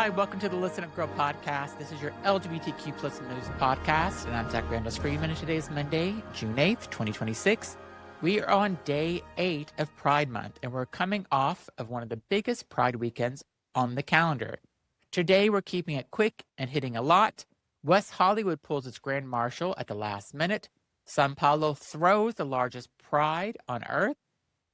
Hi, welcome to the Listen Up Girl podcast. This is your LGBTQ plus news podcast, and I'm Zach Randles-Friedman, and today is Monday, June 8th, 2026. We are on day 8 of Pride Month, and we're coming off of one of the biggest Pride weekends on the calendar. Today, we're keeping it quick and hitting a lot. West Hollywood pulls its Grand Marshal at the last minute. São Paulo throws the largest Pride on Earth,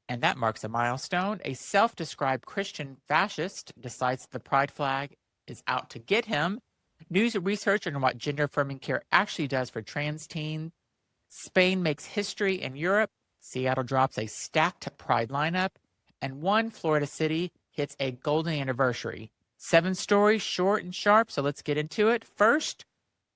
and that marks a milestone. A self-described Christian fascist decides the pride flag is out to get him. News and research on what gender-affirming care actually does for trans teens. Spain makes history in Europe. Seattle drops a stacked pride lineup. And one Florida city hits a golden anniversary. 7 stories, short and sharp, so let's get into it. First,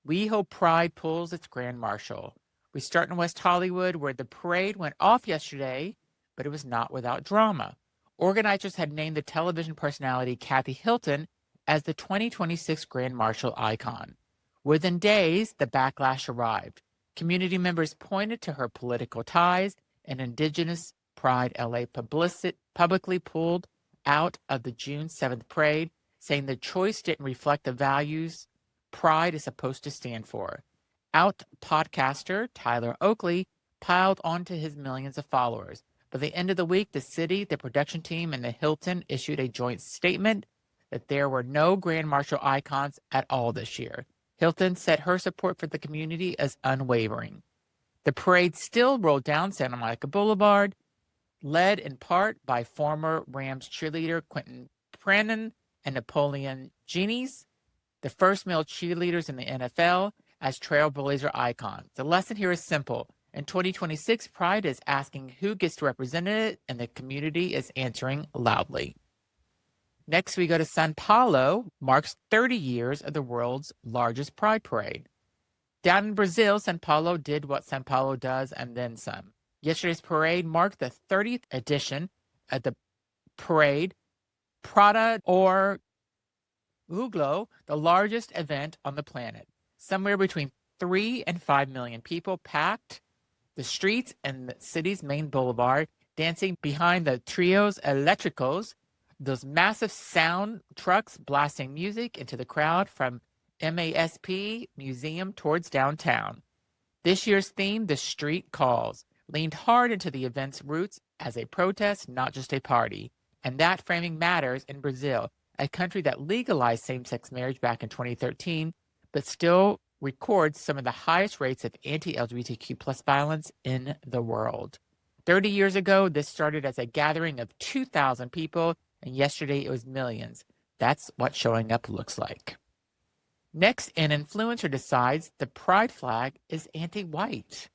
WeHo Pride pulls its Grand Marshal. We start in West Hollywood, where the parade went off yesterday, but it was not without drama. Organizers had named the television personality Kathy Hilton as the 2026 Grand Marshal icon. Within days, the backlash arrived. Community members pointed to her political ties, and Indigenous Pride LA publicly pulled out of the June 7th parade, saying the choice didn't reflect the values Pride is supposed to stand for. Out podcaster Tyler Oakley piled onto his millions of followers. By the end of the week, the city, the production team, and the Hilton issued a joint statement that there were no Grand Marshal icons at all this year. Hilton said her support for the community is unwavering. The parade still rolled down Santa Monica Boulevard, led in part by former Rams cheerleader Quentin Prennan and Napoleon Genies, the first male cheerleaders in the NFL, as trailblazer icons. The lesson here is simple. In 2026, Pride is asking who gets to represent it, and the community is answering loudly. Next, we go to São Paulo, marks 30 years of the world's largest Pride parade. Down in Brazil, São Paulo did what São Paulo does and then some. Yesterday's parade marked the 30th edition of the parade, Prada or Uglo, the largest event on the planet. Somewhere between 3 and 5 million people packed the streets and the city's main boulevard, dancing behind the trios eléctricos, those massive sound trucks blasting music into the crowd from MASP Museum towards downtown. This year's theme, The Street Calls, leaned hard into the event's roots as a protest, not just a party. And that framing matters in Brazil, a country that legalized same-sex marriage back in 2013, but still records some of the highest rates of anti-LGBTQ plus violence in the world. 30 years ago, this started as a gathering of 2,000 people, and yesterday it was millions. That's what showing up looks like. Next, an influencer decides the pride flag is anti-white.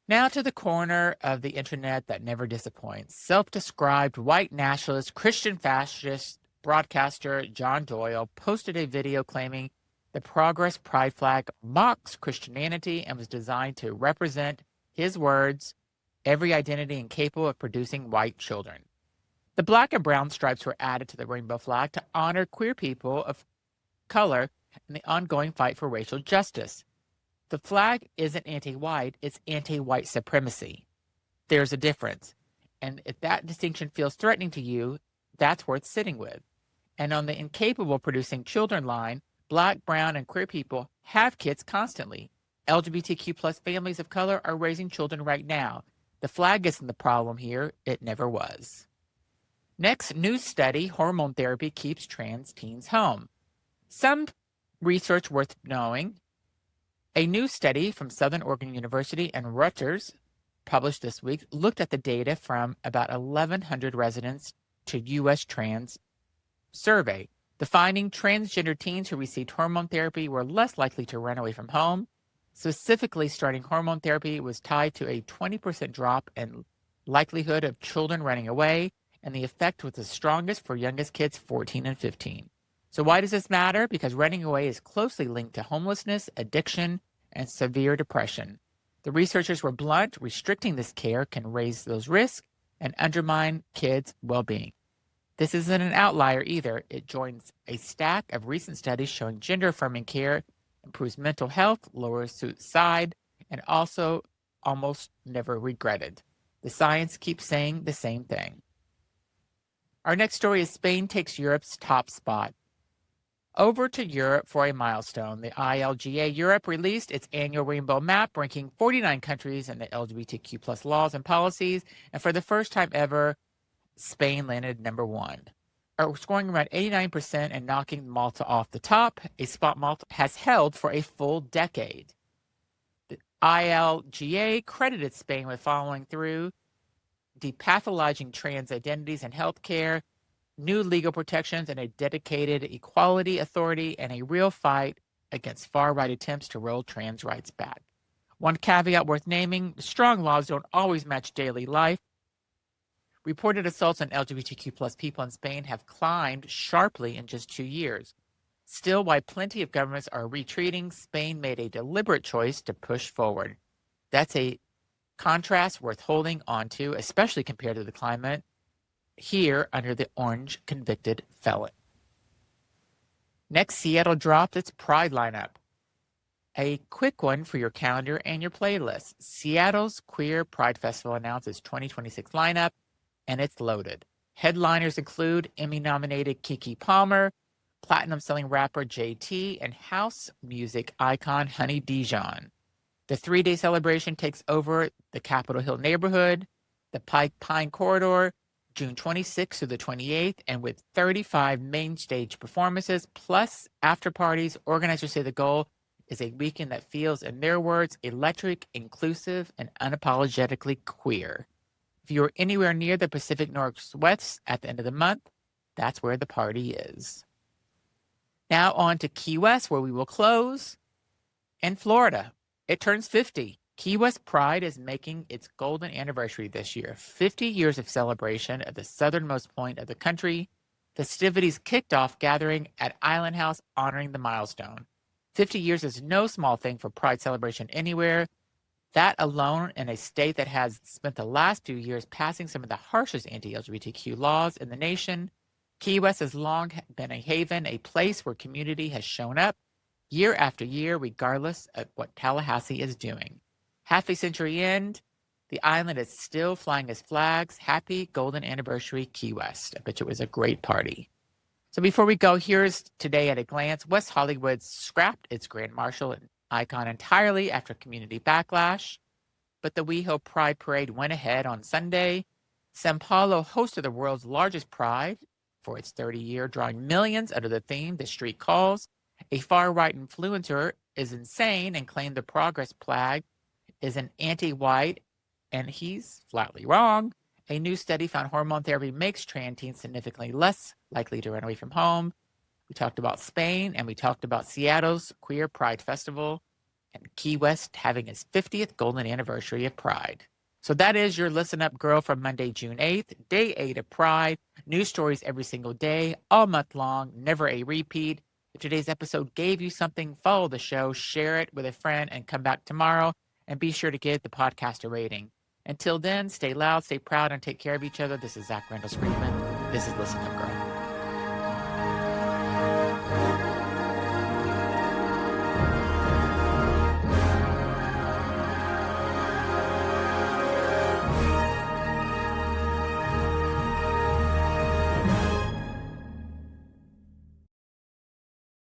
Now to the corner of the internet that never disappoints. Self-described white nationalist, Christian fascist broadcaster John Doyle posted a video claiming the Progress Pride flag mocks Christianity and was designed to represent, his words, every identity incapable of producing white children. The black and brown stripes were added to the rainbow flag to honor queer people of color in the ongoing fight for racial justice. The flag isn't anti-white, it's anti-white supremacy. There's a difference. And if that distinction feels threatening to you, that's worth sitting with. And on the incapable producing children line, Black, brown, and queer people have kids constantly. LGBTQ plus families of color are raising children right now. The flag isn't the problem here. It never was. Next, news study, hormone therapy keeps trans teens home. Some research worth knowing. A new study from Southern Oregon University and Rutgers, published this week, looked at the data from about 1,100 residents to U.S. trans survey. The finding, transgender teens who received hormone therapy were less likely to run away from home. Specifically, starting hormone therapy was tied to a 20% drop in likelihood of children running away, and the effect was the strongest for youngest kids 14 and 15. So why does this matter? Because running away is closely linked to homelessness, addiction, and severe depression. The researchers were blunt. Restricting this care can raise those risks and undermine kids' well-being. This isn't an outlier either. It joins a stack of recent studies showing gender-affirming care improves mental health, lowers suicide, and also almost never regretted. The science keeps saying the same thing. Our next story is Spain takes Europe's top spot. over to Europe for a milestone. The ILGA Europe released its annual Rainbow Map, ranking 49 countries in the LGBTQ plus laws and policies. And for the first time ever, Spain landed number one, scoring around 89% and knocking Malta off the top, a spot Malta has held for a full decade. The ILGA credited Spain with following through, depathologizing trans identities in healthcare, new legal protections, and a dedicated equality authority, and a real fight against far-right attempts to roll trans rights back. One caveat worth naming, strong laws don't always match daily life. Reported assaults on LGBTQ plus people in Spain have climbed sharply in just 2 years. Still, while plenty of governments are retreating, Spain made a deliberate choice to push forward. That's a contrast worth holding on to, especially compared to the climate here under the orange convicted felon. Next, Seattle dropped its Pride lineup. A quick one for your calendar and your playlist. Seattle's Queer Pride Festival announced its 2026 lineup, and it's loaded. Headliners include Emmy-nominated Keke Palmer, platinum-selling rapper JT, and house music icon Honey Dijon. The 3-day celebration takes over the Capitol Hill neighborhood, the Pine Corridor, June 26th through the 28th, and with 35 main stage performances plus after parties, organizers say the goal is a weekend that feels, in their words, electric, inclusive, and unapologetically queer. If you're anywhere near the Pacific Northwest at the end of the month, that's where the party is. Now on to Key West, where we will close. In Florida, it turns 50. Key West Pride is making its golden anniversary this year. 50 years of celebration at the southernmost point of the country. Festivities kicked off gathering at Island House honoring the milestone. 50 years is no small thing for Pride celebration anywhere. That alone in a state that has spent the last few years passing some of the harshest anti-LGBTQ laws in the nation. Key West has long been a haven, a place where community has shown up year after year, regardless of what Tallahassee is doing. Half a century in, the island is still flying its flags. Happy golden anniversary, Key West. I bet you it was a great party. So before we go, here's today at a glance. West Hollywood scrapped its Grand Marshal icon entirely after community backlash, but the WeHo Pride Parade went ahead on Sunday. São Paulo hosted the world's largest Pride for its 30-year, drawing millions under the theme, The Street Calls. A far-right influencer is insane and claimed the progress flag is an anti-white, and he's flatly wrong. A new study found hormone therapy makes trans teens significantly less likely to run away from home. We talked about Spain, and we talked about Seattle's Queer Pride Festival, and Key West having its 50th golden anniversary of Pride. So that is your Listen Up Girl from Monday, June 8th, day 8 of Pride. News stories every single day, all month long, never a repeat. If today's episode gave you something, follow the show, share it with a friend, and come back tomorrow. And be sure to give the podcast a rating. Until then, stay loud, stay proud, and take care of each other. This is Zach Randles-Friedman. This is Listen Up Girl.